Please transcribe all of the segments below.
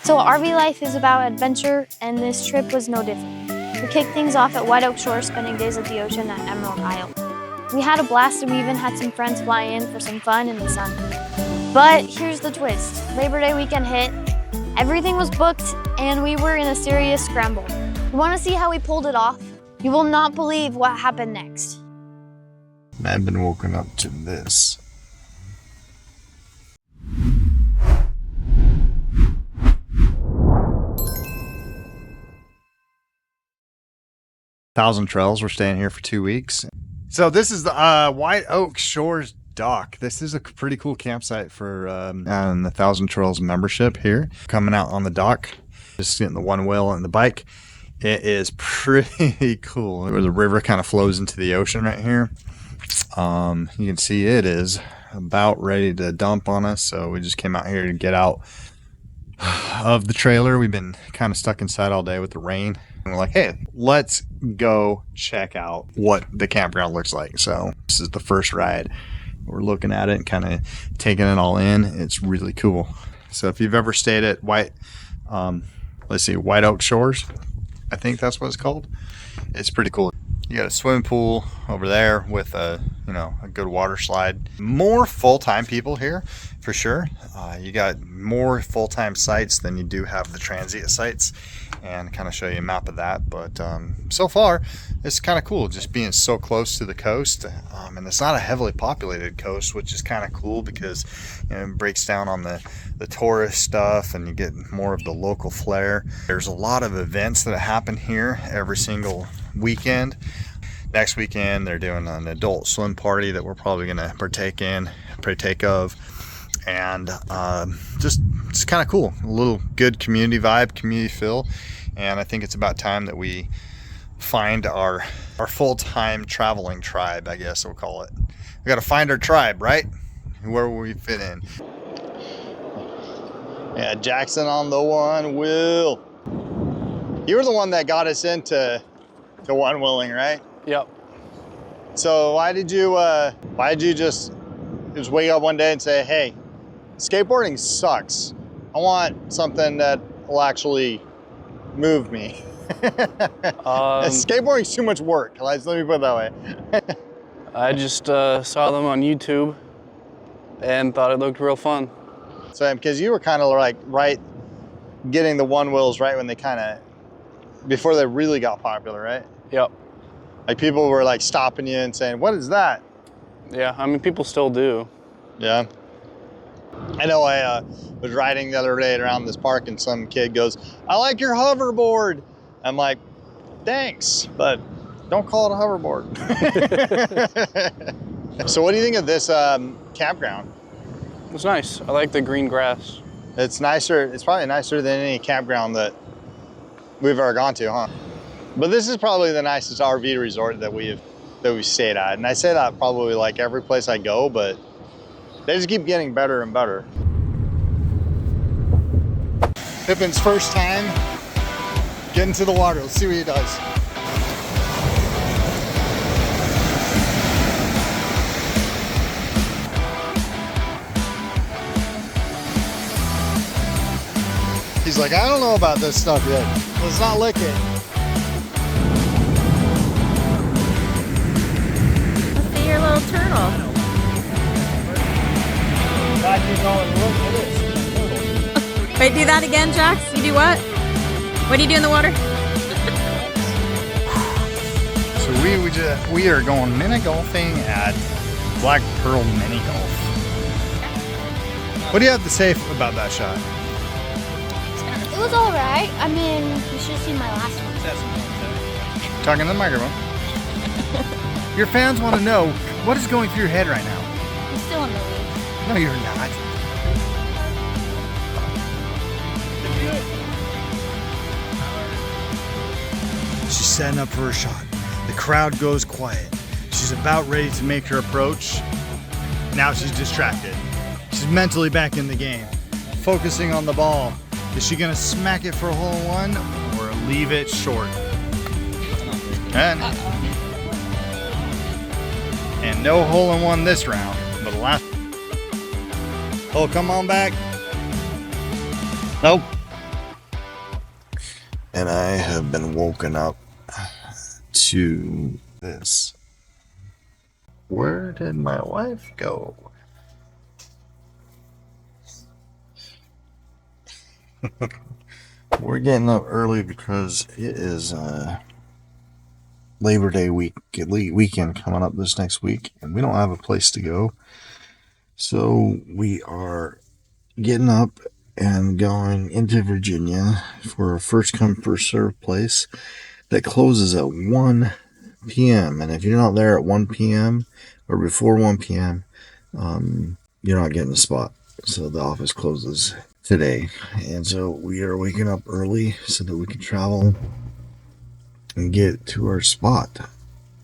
So RV life is about adventure, and this trip was no different. We kicked things off at White Oak Shores, spending days at the ocean at Emerald Isle. We had a blast, and we even had some friends fly in for some fun in the sun. But here's the twist. Labor Day weekend hit, everything was booked, and we were in a serious scramble. You want to see how we pulled it off? You will not believe what happened next. I've been woken up to this. Thousand Trails. We're staying here for 2 weeks. So this is the White Oak Shores dock. This is a pretty cool campsite for the Thousand Trails membership here. Coming out on the dock, just getting the one wheel and the bike. It is pretty cool. The river kind of flows into the ocean right here. You can see it is about ready to dump on us. So we just came out here to get out of the trailer. We've been kind of stuck inside all day with the rain. And we're like, hey, let's go check out what the campground looks like. So this is the first ride. We're looking at it and kind of taking it all in. It's really cool. So if you've ever stayed at White Oak Shores, I think that's what it's called. It's pretty cool. You got a swimming pool over there with a good water slide. More full-time people here for sure. You got more full-time sites than you do have the transient sites, and kind of show you a map of that. But so far it's kind of cool just being so close to the coast, and it's not a heavily populated coast, which is kind of cool because it breaks down on the tourist stuff and you get more of the local flair. There's a lot of events that happen here every single weekend. Next weekend they're doing an adult swim party that we're probably going to partake of, and just kind of cool, a little good community vibe, community feel. And I think it's about time that we find our full-time traveling tribe, I guess we'll call it. We got to find our tribe, right? Where will we fit in? Yeah, Jackson on the one wheel. You were the one that got us into one wheeling, right? Yep. So why did you just wake up one day and say, hey, skateboarding sucks. I want something that will actually move me. Skateboarding's too much work. Let me put it that way. I just saw them on YouTube and thought it looked real fun. So because you were kind of like getting the one wheels right when they before they really got popular, right? Yep. Like people were like stopping you and saying, what is that? Yeah, I mean, people still do. Yeah. I know I was riding the other day around this park and some kid goes, I like your hoverboard. I'm like, thanks, but don't call it a hoverboard. So what do you think of this campground? It's nice. I like the green grass. It's nicer. It's probably nicer than any campground that we've ever gone to, huh? But this is probably the nicest RV resort that we've stayed at. And I say that probably like every place I go, but they just keep getting better and better. Pippin's first time getting to the water. Let's see what he does. He's like, I don't know about this stuff yet. Let's not lick it. Let's see your little turtle. Wait, do that again, Jax. You do what? What do you do in the water? So we are going mini golfing at Black Pearl Mini Golf. What do you have to say about that shot? It was all right. I mean, you should have seen my last one. Talking to the microphone. Your fans want to know what is going through your head right now. I'm still in the lead. No, you're not. She's setting up for her shot. The crowd goes quiet. She's about ready to make her approach. Now she's distracted. She's mentally back in the game, focusing on the ball. Is she gonna smack it for a hole-in-one or leave it short? And no hole-in-one this round, but the last. Oh, come on back. Nope. and I have been woken up to this. Where did my wife go? We're getting up early because it is Labor Day weekend coming up this next week, and we don't have a place to go. So we are getting up and going into Virginia for a first come first serve place that closes at 1 p.m. And if you're not there at 1 p.m. or before 1 p.m., you're not getting a spot. So the office closes today. And so we are waking up early so that we can travel and get to our spot.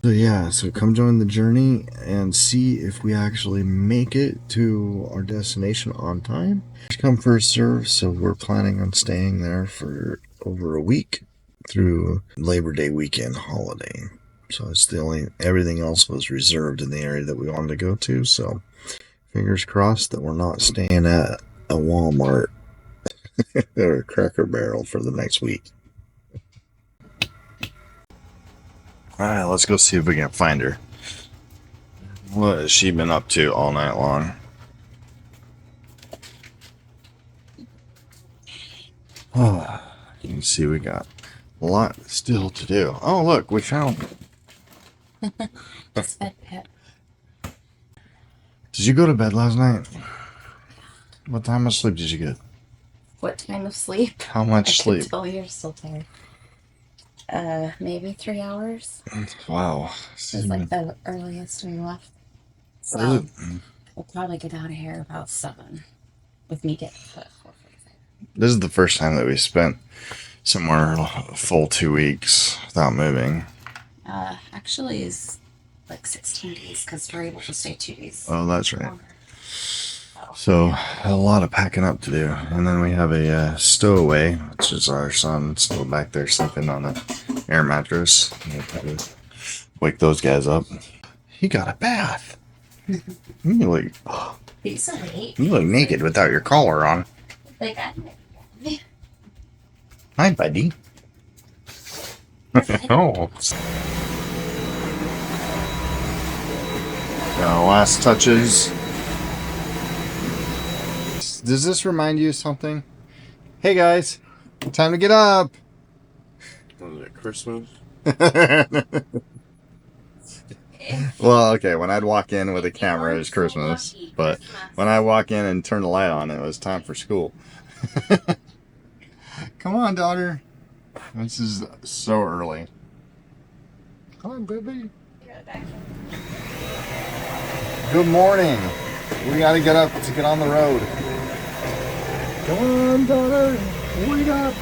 So yeah, so come join the journey and see if we actually make it to our destination on time. First come first serve, so we're planning on staying there for over a week through Labor Day weekend holiday. So it's everything else was reserved in the area that we wanted to go to. So fingers crossed that we're not staying at a Walmart or a Cracker Barrel for the next week. Alright, let's go see if we can find her. What has she been up to all night long? Oh, you can see we got a lot still to do. Oh, look, we found. It's bed pit. Did you go to bed last night? What time of sleep did you get? What time of sleep? How much sleep? Oh, you're still tired. Maybe 3 hours. Wow. It was like the earliest we left. So we'll probably get out of here about 7 with me getting put at 4:45. This is the first time that we spent somewhere a full 2 weeks without moving. Actually, is like 16 days because we're able to stay 2 days. Oh, that's right. Longer. So a lot of packing up to do, and then we have a stowaway, which is our son still back there sleeping on an air mattress. We'll wake those guys up. He got a bath. You He's so late. look naked without your collar on. Like, Hi, buddy. Oh. Last touches. Does this remind you of something? Hey guys, time to get up. Was it Christmas? Well, okay, when I'd walk in with a camera, it was Christmas. But when I walk in and turn the light on, it was time for school. Come on, daughter. This is so early. Come on, baby. Good morning. We gotta get up to get on the road. Come on, daughter. Wake up.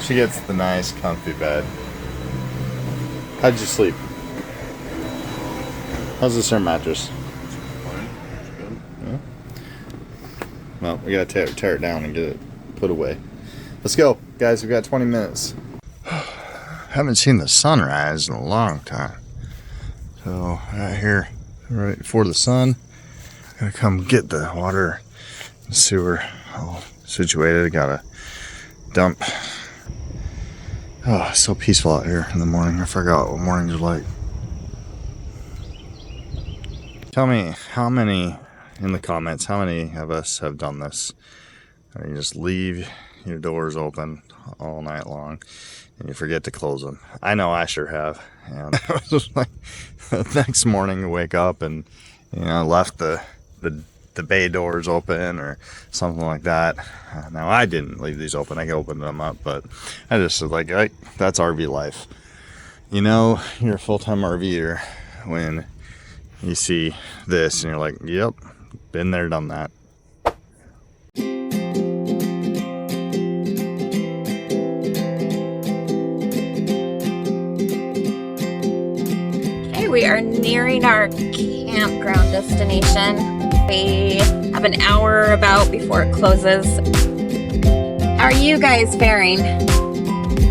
She gets the nice, comfy bed. How'd you sleep? How's this air mattress? Yeah. Well, we gotta tear it down and get it put away. Let's go, guys. We've got 20 minutes. Haven't seen the sunrise in a long time. So right here, right before the sun, gonna come get the water and sewer all situated. Got a dump. Oh, it's so peaceful out here in the morning. I forgot what mornings are like. Tell me in the comments, how many of us have done this? You just leave your doors open all night long and you forget to close them. I know I sure have. And it was just like the next morning you wake up and left the bay doors open or something like that. Now I didn't leave these open. I opened them up, but I just was like, that's RV life. You're a full-time RVer when you see this and you're like, yep, been there, done that. okay, we are nearing our campground destination. We have an hour about before it closes. How are you guys faring?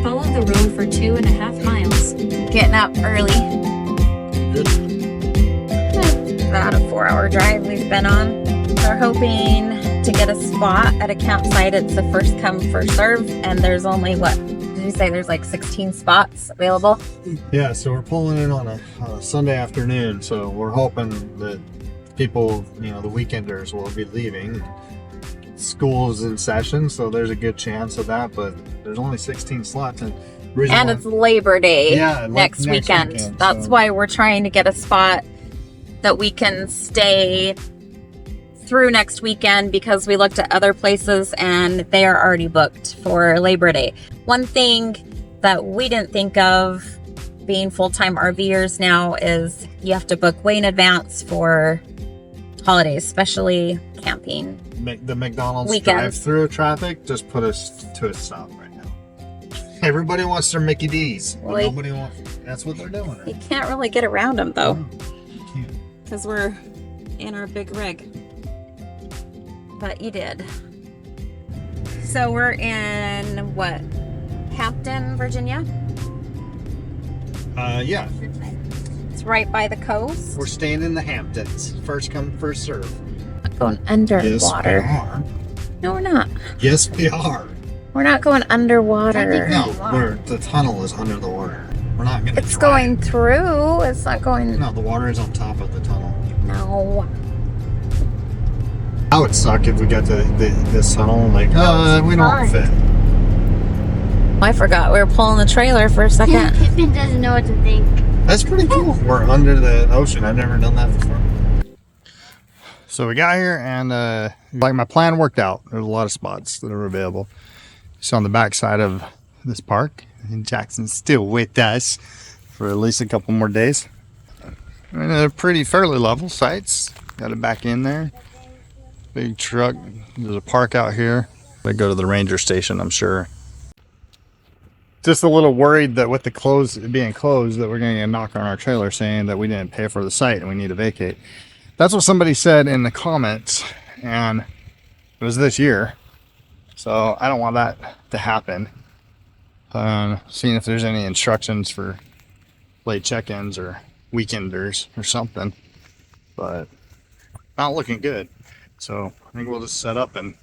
Follow the road for 2.5 miles. Getting up early. About a 4-hour drive we've been on. We're hoping to get a spot spot at a campsite, it's the first come, first serve, and there's only, what, did you say there's like 16 spots available? Yeah, so we're pulling in on a Sunday afternoon, so we're hoping that people, you know, the weekenders will be leaving. School is in session, so there's a good chance of that, but there's only 16 slots. And it's Labor Day next weekend. That's why we're trying to get a spot that we can stay through next weekend, because we looked at other places and they are already booked for Labor Day. One thing that we didn't think of, being full-time RVers now, is you have to book way in advance for holidays, especially camping. The McDonald's weekends. drive-through traffic just put us to a stop right now. Everybody wants their Mickey D's. Well, nobody wants. That's what they're doing. You can't really get around them though, You can't. because we're in our big rig. But you did. So we're in what? Hampton, Virginia? Yeah. It's right by the coast. We're staying in the Hamptons. First come, first serve. Going underwater. Yes, we are. No, we're not. Yes, we are. We're not going underwater. No, the tunnel is under the water. We're not going to. It's going through. It's not going. No, the water is on top of the tunnel. No. That would suck if we got to this tunnel. Like, we don't fit. I forgot we were pulling the trailer for a second. Pippin doesn't know what to think. That's pretty cool. We're under the ocean. I've never done that before. So we got here, and like my plan worked out. There's a lot of spots that are available. It's on the back side of this park, and Jackson's still with us for at least a couple more days. And they're pretty fairly level sites. Got it back in there. Big truck. There's a park out here. They go to the ranger station, I'm sure. Just a little worried that with the being closed, that we're going to get a knock on our trailer saying that we didn't pay for the site and we need to vacate. That's what somebody said in the comments, and it was this year. So I don't want that to happen. Seeing if there's any instructions for late check-ins or weekenders or something, but not looking good. So I think we'll just set up and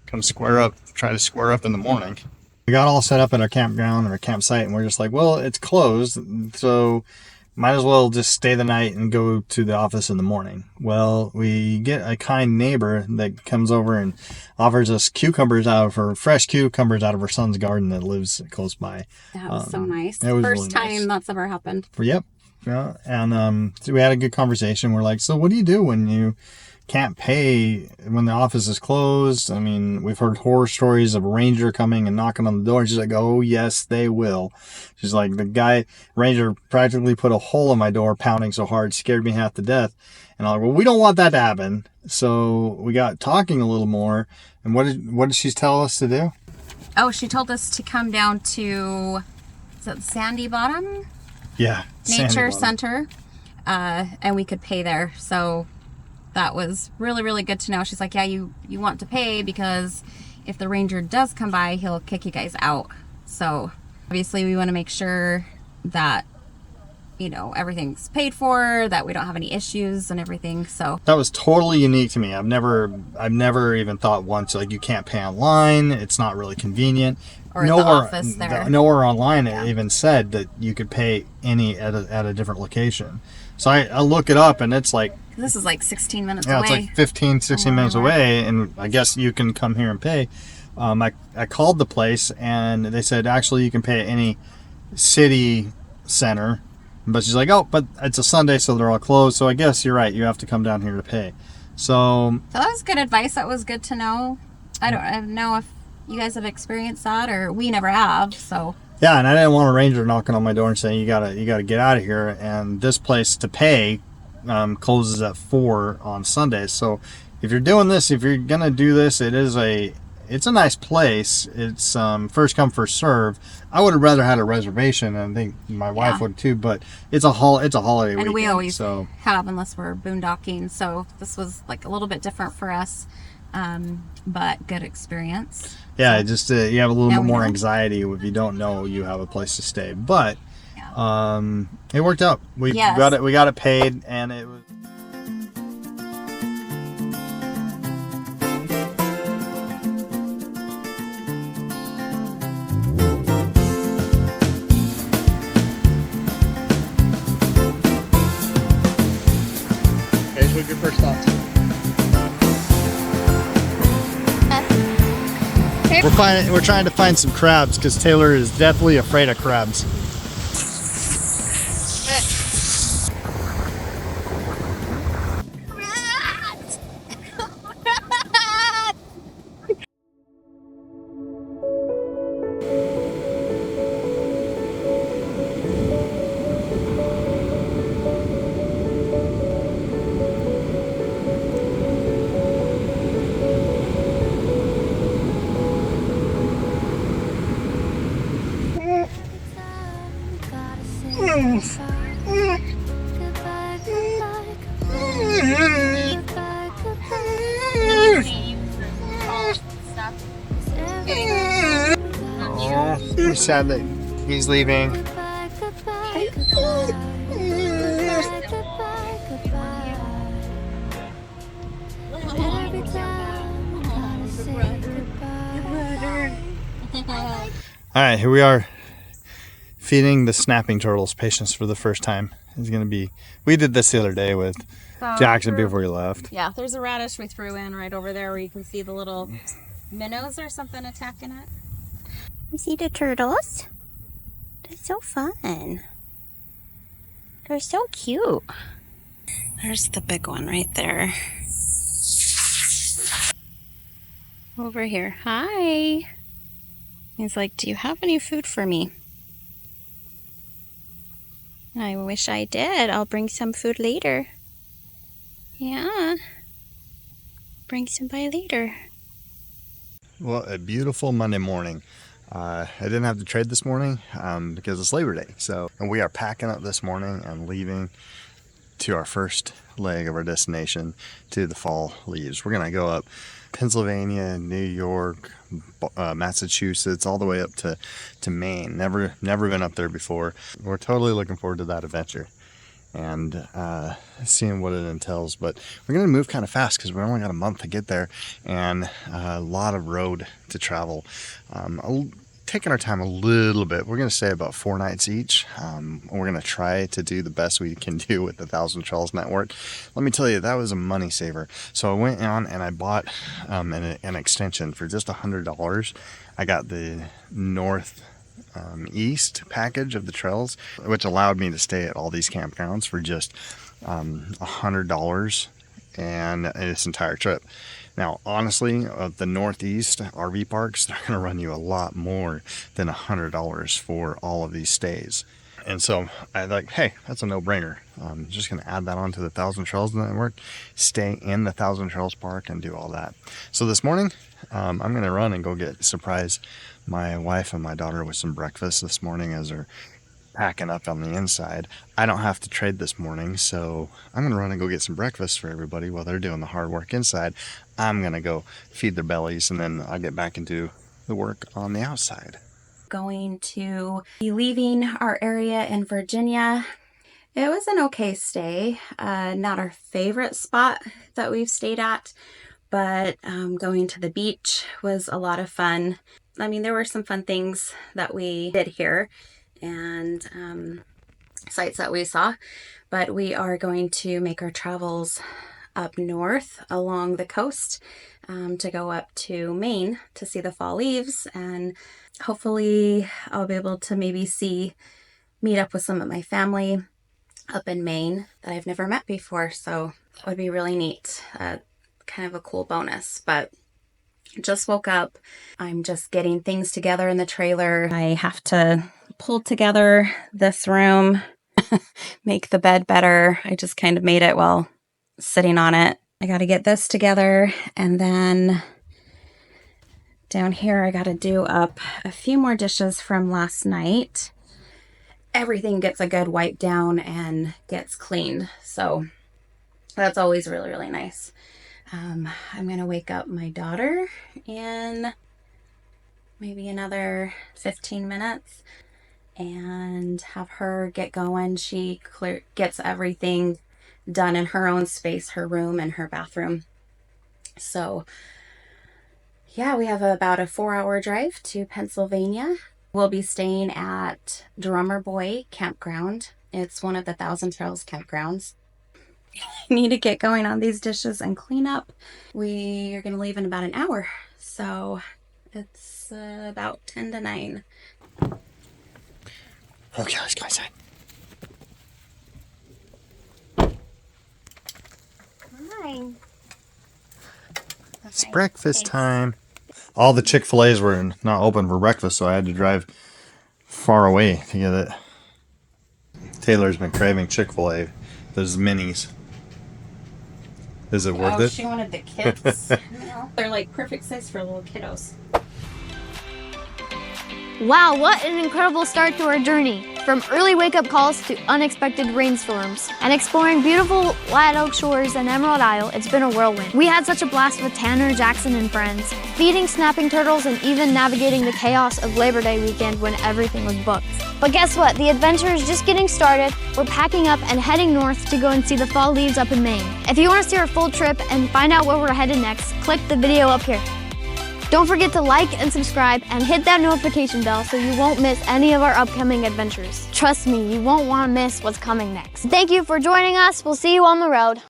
come try to square up in the morning. We got all set up at our campground or campsite, and we're just like, well, it's closed, so might as well just stay the night and go to the office in the morning. Well, we get a kind neighbor that comes over and offers us fresh cucumbers out of her son's garden that lives close by. That was so nice. It was First really time nice. that's ever happened. Yep. Yeah. And so we had a good conversation. We're like, so what do you do when you can't pay when the office is closed? I mean, we've heard horror stories of a ranger coming and knocking on the door. She's like, oh yes, they will. She's like, the ranger practically put a hole in my door, pounding so hard, scared me half to death. And I'm like, well, we don't want that to happen. So we got talking a little more. And what did she tell us to do? Oh, she told us to come down to, is it Sandy Bottom? Yeah. Nature Center. And we could pay there. So that was really, really good to know. She's like, yeah, you want to pay, because if the ranger does come by, he'll kick you guys out. So obviously we want to make sure that, you know, everything's paid for, that we don't have any issues and everything. So that was totally unique to me. I've never even thought once, like, you can't pay online. It's not really convenient. Or at the office there. Nowhere online it even said that you could pay at a different location. So I look it up, and it's like, this is like 16 minutes away. Yeah, it's like 15, 16 minutes away, and I guess you can come here and pay. I called the place, and they said, actually, you can pay at any city center. But she's like, oh, but it's a Sunday, so they're all closed. So I guess you're right. You have to come down here to pay. So that was good advice. That was good to know. I don't know if you guys have experienced that, or we never have. So yeah, and I didn't want a ranger knocking on my door and saying, you gotta get out of here. And this place to pay closes at 4 on Sundays. So if you're doing this, if you're gonna do this, it's a nice place. It's first come, first serve. I would have rather had a reservation, and I think my wife would too. But it's a holiday weekend. And we always have, unless we're boondocking. So this was like a little bit different for us, but good experience. Yeah, just you have a little bit more anxiety if you don't know you have a place to stay. But it worked out. We got it paid, and it was. We're trying to find some crabs because Taylor is definitely afraid of crabs. We're sad that he's leaving. All right, here we are feeding the snapping turtles patience for the first time. It's gonna be, we did this the other day with Jackson before he left. Yeah, there's a radish we threw in right over there where you can see the little minnows or something attacking it. You see the turtles? They're so fun. They're so cute. There's the big one right there. Over here. Hi. He's like, do you have any food for me? I wish I did. I'll bring some food later. Yeah. Bring some by later. Well, a beautiful Monday morning. I didn't have to trade this morning because it's Labor Day. And we are packing up this morning and leaving to our first leg of our destination to the fall leaves. We're gonna go up Pennsylvania, New York, Massachusetts, all the way up to Maine. Never been up there before. We're totally looking forward to that adventure and seeing what it entails. But we're gonna move kind of fast because we only got a month to get there and a lot of road to travel. Taking our time a little bit. We're going to stay about 4 nights each. We're going to try to do the best we can do with the Thousand Trails Network. Let me tell you, that was a money saver. So I went on and I bought an extension for just $100. I got the north east package of the trails, which allowed me to stay at all these campgrounds for just $100 and this entire trip. Now, honestly, the Northeast RV parks, they're going to run you a lot more than $100 for all of these stays. And so I like, hey, that's a no-brainer. I'm just going to add that onto the Thousand Trails Network, stay in the Thousand Trails Park and do all that. So this morning, I'm going to run and go surprise my wife and my daughter with some breakfast this morning as they're packing up on the inside. I don't have to trade this morning, so I'm gonna run and go get some breakfast for everybody while they're doing the hard work inside. I'm gonna go feed their bellies and then I'll get back and do the work on the outside. Going to be leaving our area in Virginia. It was an okay stay. Not our favorite spot that we've stayed at, but going to the beach was a lot of fun. I mean, there were some fun things that we did here and sites that we saw, but we are going to make our travels up north along the coast to go up to Maine to see the fall leaves, and hopefully I'll be able to maybe meet up with some of my family up in Maine that I've never met before, so that would be really neat. Kind of a cool bonus. But just woke up. I'm just getting things together in the trailer. I have to pull together this room, make the bed better. I just kind of made it while sitting on it. I got to get this together, and then down here I got to do up a few more dishes from last night. Everything gets a good wipe down and gets cleaned, so that's always really, really nice. I'm gonna wake up my daughter in maybe another 15 minutes and have her get going. She gets everything done in her own space, her room and her bathroom. So yeah, we have about a 4-hour drive to Pennsylvania. We'll be staying at Drummer Boy Campground. It's one of the Thousand Trails campgrounds. I need to get going on these dishes and clean up. We are going to leave in about an hour, so It's about 10 to 9. Okay, let's go inside. Hi. It's breakfast time. All the Chick-fil-A's were not open for breakfast, so I had to drive far away to get it. Taylor's been craving Chick-fil-A. Those minis. Is it worth it? She wanted the kids. No, they're like perfect size for little kiddos. Wow, what an incredible start to our journey. From early wake-up calls to unexpected rainstorms. And exploring beautiful White Oak Shores and Emerald Isle, it's been a whirlwind. We had such a blast with Tanner, Jackson, and friends, feeding snapping turtles and even navigating the chaos of Labor Day weekend when everything was booked. But guess what? The adventure is just getting started. We're packing up and heading north to go and see the fall leaves up in Maine. If you want to see our full trip and find out where we're headed next, click the video up here. Don't forget to like and subscribe and hit that notification bell so you won't miss any of our upcoming adventures. Trust me, you won't want to miss what's coming next. Thank you for joining us. We'll see you on the road.